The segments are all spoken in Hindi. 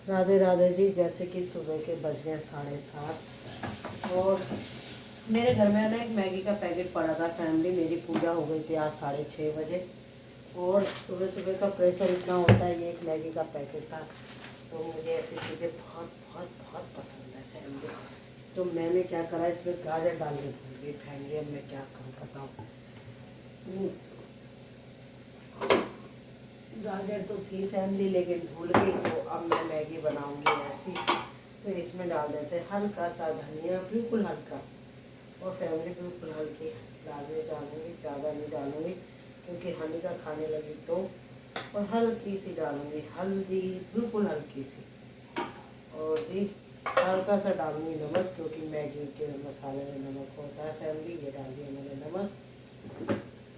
राधे राधे जी। जैसे कि सुबह के बज गए 7:30 और मेरे घर में ना एक मैगी का पैकेट पड़ा था फैमिली। मेरी पूजा हो गई थी आज 6:30 बजे और सुबह सुबह का प्रेशर इतना होता है, ये एक मैगी का पैकेट था। तो मुझे ऐसी चीज़ें बहुत बहुत बहुत पसंद है फैमिली। तो मैंने क्या करा, इसमें गाजर डाल के भूल गई फैमिली। अब मैं क्या करूँ बताऊँ। गाजर तो थी फैमिली लेकिन भूल गई। तो अब मैं मैगी बनाऊंगी ऐसी। तो इसमें डाल देते हैं हल्का सा धनिया, बिल्कुल हल्का। और फैमिली बिल्कुल हल्की लाल मिर्च डालूंगी, ज़्यादा नहीं डालूंगी क्योंकि हनी का खाने लगी तो। और हल्की सी डालूंगी हल्दी, बिल्कुल हल्की सी। और जी हल्का सा डालूंगी नमक क्योंकि मैगी के मसाले में नमक होता है फैमिली। ये डाल दिया मैंने नमक।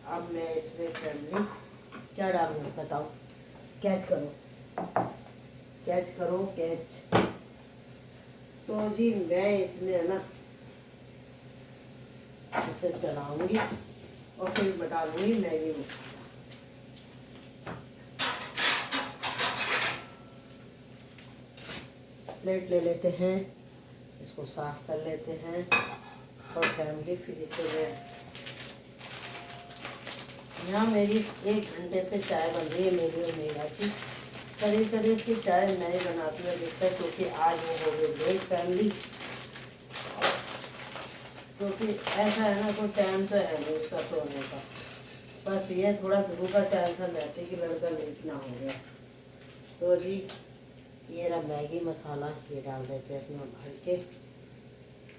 अब मैं इसमें फैमिली क्या डालूंगी बताओ। कैच करो, कैच करो, कैच। तो जी मैं इसमें ना इसे चलाऊंगी और फिर डालूंगी मैगी मसाला। प्लेट ले लेते हैं, इसको साफ कर लेते हैं और फैमिली फिर इसे यहाँ मेरी 1 घंटे से चाय बन रही है मेरी और मेरा की। करीब करीब से चाय नहीं बनाती है दिखता है क्योंकि आज वो हो गई लेट फैमिली। क्योंकि ऐसा है ना, कोई टाइम तो है नहीं उसका सोने का। बस ये थोड़ा ध्रुव का टेंशन रहती है कि लड़का लेट ना हो गया। तो जी ये रहा मैगी मसाला, ये डाल देते हैं इसमें भर के।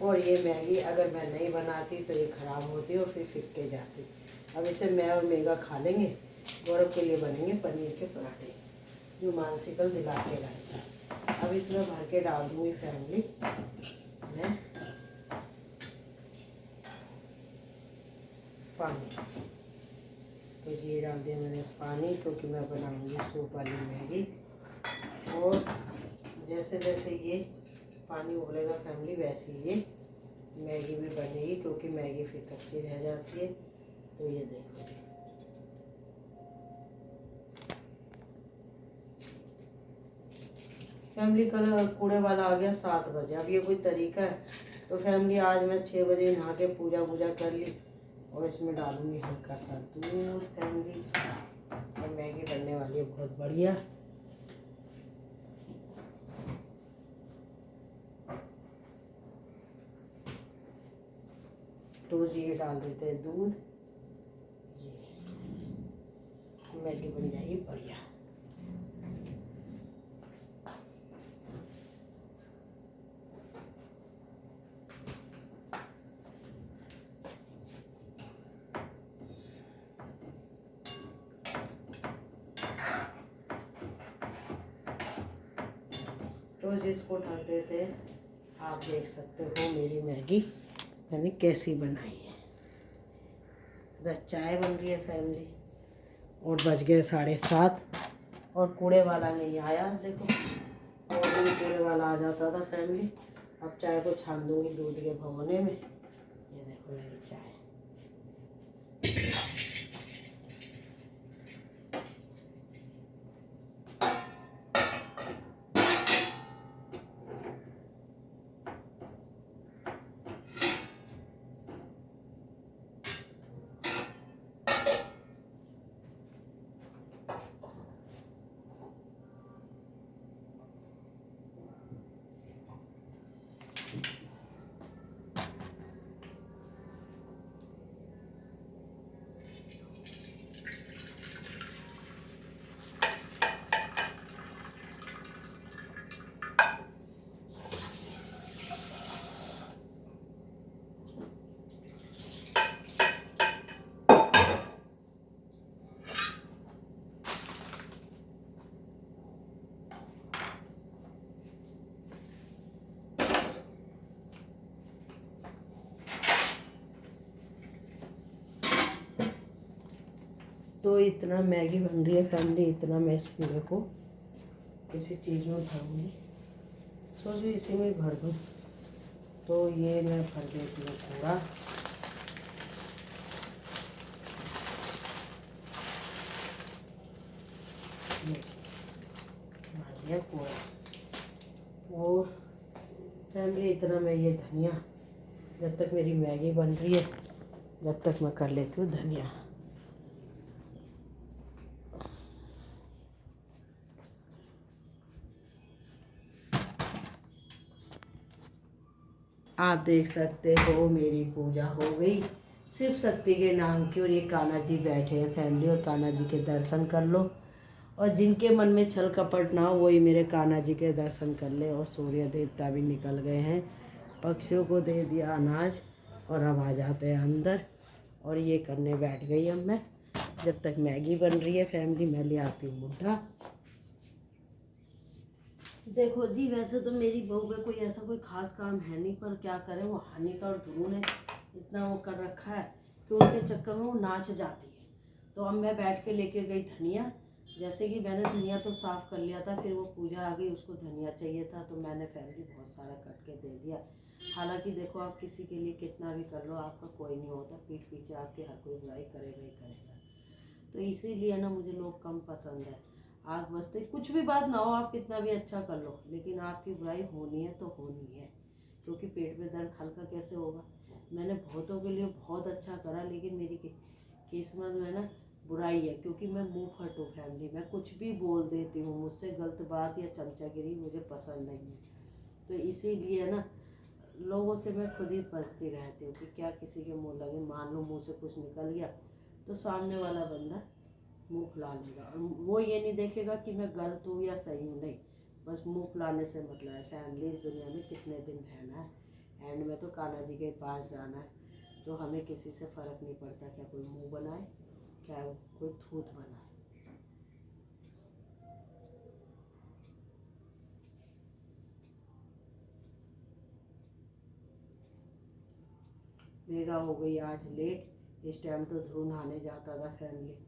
और ये मैगी अगर मैं नहीं बनाती तो ये ख़राब होती और फिर फिक्के जाती। अब इसे मैं और मेगा खा लेंगे। गौरव के लिए बनेंगे पनीर के पराठे जो मानसी कल दिला के लाए थे। अब इसमें भर के डाल दूँगी फैमिली मैं पानी। तो ये डाल दिया मैंने पानी क्योंकि मैं बनाऊंगी सूप वाली मैगी। और जैसे जैसे ये पानी उबलेगा फैमिली वैसे ये मैगी भी बनेगी क्योंकि मैगी फिर कच्ची रह जाती है। तो ये देखो जी फैमिली, कल कूड़े वाला आ गया 7 बजे। अब ये कोई तरीका है। तो फैमिली आज मैं 6 बजे नहा के पूजा वूजा कर ली और इसमें डालूंगी हल्का सा दूध फैमिली। और मैगी बनने वाली है बहुत बढ़िया। तो ये डाल देते हैं दूध, ये मैगी बन जाएगी बढ़िया। तो इसको ढक देते हैं। आप देख सकते हो मेरी मैगी मैंने कैसी बनाई है। इधर चाय बन रही है फैमिली और बज गए 7:30 और कूड़े वाला नहीं आया। देखो और भी कूड़े वाला आ जाता था फैमिली। अब चाय को छान दूंगी दूध के भगोने में। ये देखो मेरी चाय। तो इतना मैगी बन रही है फैमिली, इतना मैं इस पूरे को किसी चीज़ में भरूँगी। सोचो इसी में भर दूँ। तो ये मैं भर देती हूँ पूरा। भर दिया पूरा। और फैमिली इतना मैं ये धनिया, जब तक मेरी मैगी बन रही है जब तक मैं कर लेती हूँ धनिया। आप देख सकते हो मेरी पूजा हो गई शिव शक्ति के नाम की, और ये कान्हा जी बैठे हैं फैमिली, और कान्हा जी के दर्शन कर लो। और जिनके मन में छल कपट ना हो वही मेरे कान्हा जी के दर्शन कर ले। और सूर्य देवता भी निकल गए हैं, पक्षियों को दे दिया अनाज, और अब आ जाते हैं अंदर। और ये करने बैठ गई अब मैं, जब तक मैगी बन रही है फैमिली मैं ले आती हूँ बुड्ढा। देखो जी, वैसे तो मेरी बहू का कोई ऐसा कोई खास काम है नहीं, पर क्या करें, वो हानिका और ध्रुव ने इतना वो कर रखा है कि उनके चक्कर में वो नाच जाती है। तो अब मैं बैठ के लेके गई धनिया। जैसे कि मैंने धनिया तो साफ़ कर लिया था, फिर वो पूजा आ गई, उसको धनिया चाहिए था तो मैंने फैमिली बहुत सारा कट के दे दिया। हालांकि देखो, आप किसी के लिए कितना भी कर लो आपका कोई नहीं होता, पीठ पीछे आपके हर कोई बुराई करेगा ही करेगा। तो इसीलिए ना मुझे लोग कम पसंद है। आग बसते कुछ भी बात ना हो, आप कितना भी अच्छा कर लो, लेकिन आपकी बुराई होनी है तो होनी है, क्योंकि पेट में दर्द हल्का कैसे होगा। मैंने बहुतों के लिए बहुत अच्छा करा, लेकिन मेरी किस्मत में ना बुराई है, क्योंकि मैं मुंह फट हूँ फैमिली, मैं कुछ भी बोल देती हूँ, मुझसे गलत बात या चमचागिरी मुझे पसंद नहीं है। तो इसीलिए ना लोगों से मैं खुद ही बचती रहती हूँ कि क्या किसी के मुँह लगे। मान लो मुँह से कुछ निकल गया तो सामने वाला बंदा मुंह फुला लेगा, और वो ये नहीं देखेगा कि मैं गलत हूँ या सही हूँ, नहीं, बस मुंह फुलाने से मतलब है। फैमिली इस दुनिया में कितने दिन रहना है, एंड में तो कान्हा जी के पास जाना है। तो हमें किसी से फ़र्क नहीं पड़ता क्या कोई मुंह बनाए, क्या कोई थूथ बनाए। मेगा हो गई आज लेट, इस टाइम तो ध्रुव नहाने जाता था फैमिली।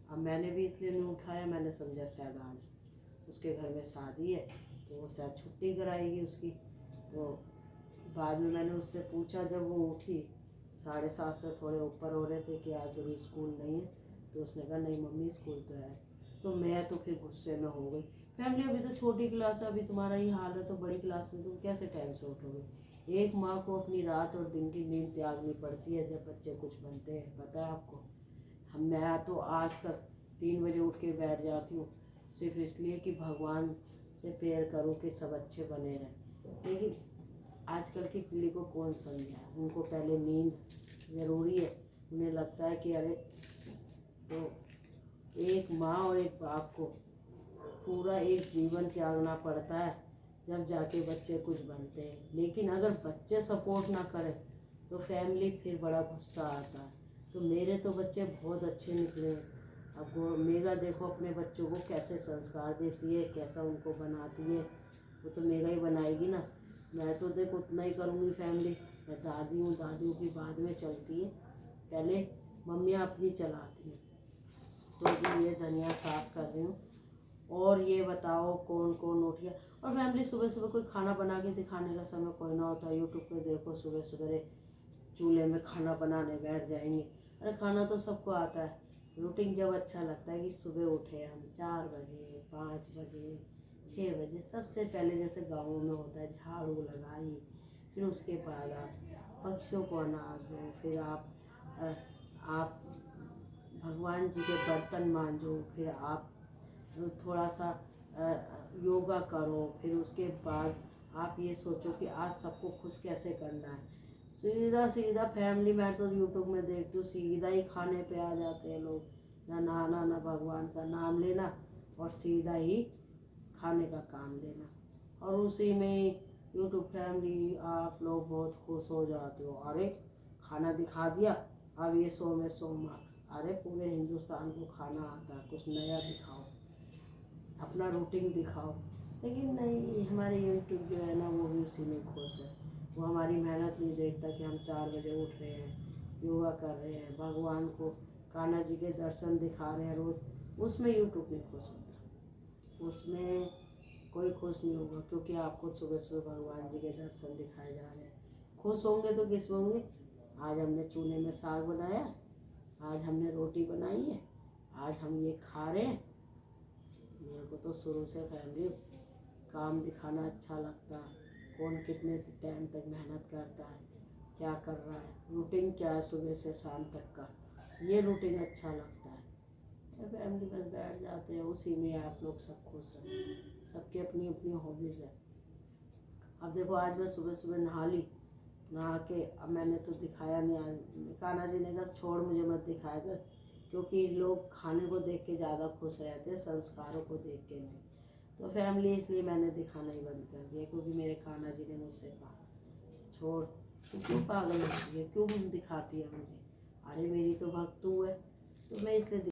अब मैंने भी इसलिए नहीं उठाया, मैंने समझा शायद आज उसके घर में शादी है तो वो शायद छुट्टी कराएगी उसकी। तो बाद में मैंने उससे पूछा, जब वो उठी 7:30 से थोड़े ऊपर हो रहे थे कि आज ध्रुव स्कूल नहीं है, तो उसने कहा नहीं मम्मी स्कूल तो है। तो मैं तो फिर गुस्से में हो गई, फैमिली अभी तो छोटी क्लास है, अभी तुम्हारा ही हाल है तो बड़ी क्लास में तुम कैसे टाइम से उठोगे। एक माँ को अपनी रात और दिन की नींद त्यागनी पड़ती है जब बच्चे कुछ बनते हैं, पता है आपको। मैं तो आज तक 3 बजे उठ के बैठ जाती हूँ, सिर्फ इसलिए कि भगवान से प्रेयर करूँ कि सब अच्छे बने रहें। लेकिन आजकल की पीढ़ी को कौन समझाए, उनको पहले नींद ज़रूरी है। उन्हें लगता है कि अरे, तो एक माँ और एक बाप को पूरा एक जीवन त्यागना पड़ता है जब जाके बच्चे कुछ बनते हैं। लेकिन अगर बच्चे सपोर्ट ना करें तो फैमिली फिर बड़ा गुस्सा आता है। तो मेरे तो बच्चे बहुत अच्छे निकले। अब वो मेगा देखो अपने बच्चों को कैसे संस्कार देती है, कैसा उनको बनाती है। वो तो मेगा ही बनाएगी ना, मैं तो देखो उतना ही करूँगी फैमिली। मैं दादी हूँ, दादियों की बाद में चलती है, पहले मम्मियाँ अपनी चलाती हैं। तो ये धनिया साफ़ कर रही हूँ। और ये बताओ कौन कौन उठ गया। और फैमिली सुबह सुबह कोई खाना बना के दिखाने का समय कोई ना होता, यूट्यूब पे देखो सुबह सुबह चूल्हे में खाना बनाने बैठ जाएंगे। अरे खाना तो सबको आता है, रूटीन जब अच्छा लगता है कि सुबह उठे हम 4 बजे 5 बजे 6 बजे, सबसे पहले जैसे गाँवों में होता है झाड़ू लगाई, फिर उसके बाद आप पक्षियों को अनाज दो, फिर आप भगवान जी के बर्तन मांजो, फिर आप थोड़ा सा योगा करो, फिर उसके बाद आप ये सोचो कि आज सबको खुश कैसे करना है। सीधा सीधा फैमिली, मैं तो यूट्यूब में देखती हूँ सीधा ही खाने पे आ जाते हैं लोग, ना नहाना ना भगवान का नाम लेना, और सीधा ही खाने का काम लेना। और उसी में यूट्यूब फैमिली आप लोग बहुत खुश हो जाते हो, अरे खाना दिखा दिया, अब ये 100 में 100 मार्क्स। अरे पूरे हिंदुस्तान को खाना आता है, कुछ नया दिखाओ, अपना रूटीन दिखाओ। लेकिन नहीं, हमारे यूट्यूब जो है ना वो भी उसी में खुश है। वो हमारी मेहनत नहीं देखता कि हम 4 बजे उठ रहे हैं, योगा कर रहे हैं, भगवान को कान्हा जी के दर्शन दिखा रहे हैं रोज़, उसमें यूट्यूब नहीं खुश होता, उसमें कोई खुश नहीं होगा। क्योंकि आपको सुबह सुबह भगवान जी के दर्शन दिखाए जा रहे हैं। खुश होंगे तो किस में होंगे, आज हमने चूल्हे में साग बनाया, आज हमने रोटी बनाई है, आज हम ये खा रहे हैं। मेरे को तो शुरू से फैमिली काम दिखाना अच्छा लगता है, कौन कितने टाइम तक मेहनत करता है, क्या कर रहा है, रूटीन क्या है सुबह से शाम तक का, ये रूटीन अच्छा लगता है। फैमिली बस बैठ जाते हैं, उसी में आप लोग सब खुश हैं, सबकी अपनी अपनी हॉबीज़ है। अब देखो आज मैं सुबह सुबह नहा ली, नहा के अब मैंने तो दिखाया नहीं, आज कान्हा जी ने कहा छोड़ मुझे मत दिखाया कर, क्योंकि लोग खाने को देख के ज़्यादा खुश रहते हैं, संस्कारों को देख के नहीं। तो फैमिली इसलिए मैंने दिखाना ही बंद कर दिया, क्योंकि मेरे कान्हा जी ने मुझसे कहा छोड़, तू क्यों पागल होती है, क्यों दिखाती है मुझे, अरे मेरी तो भक्त तू है, तो मैं इसलिए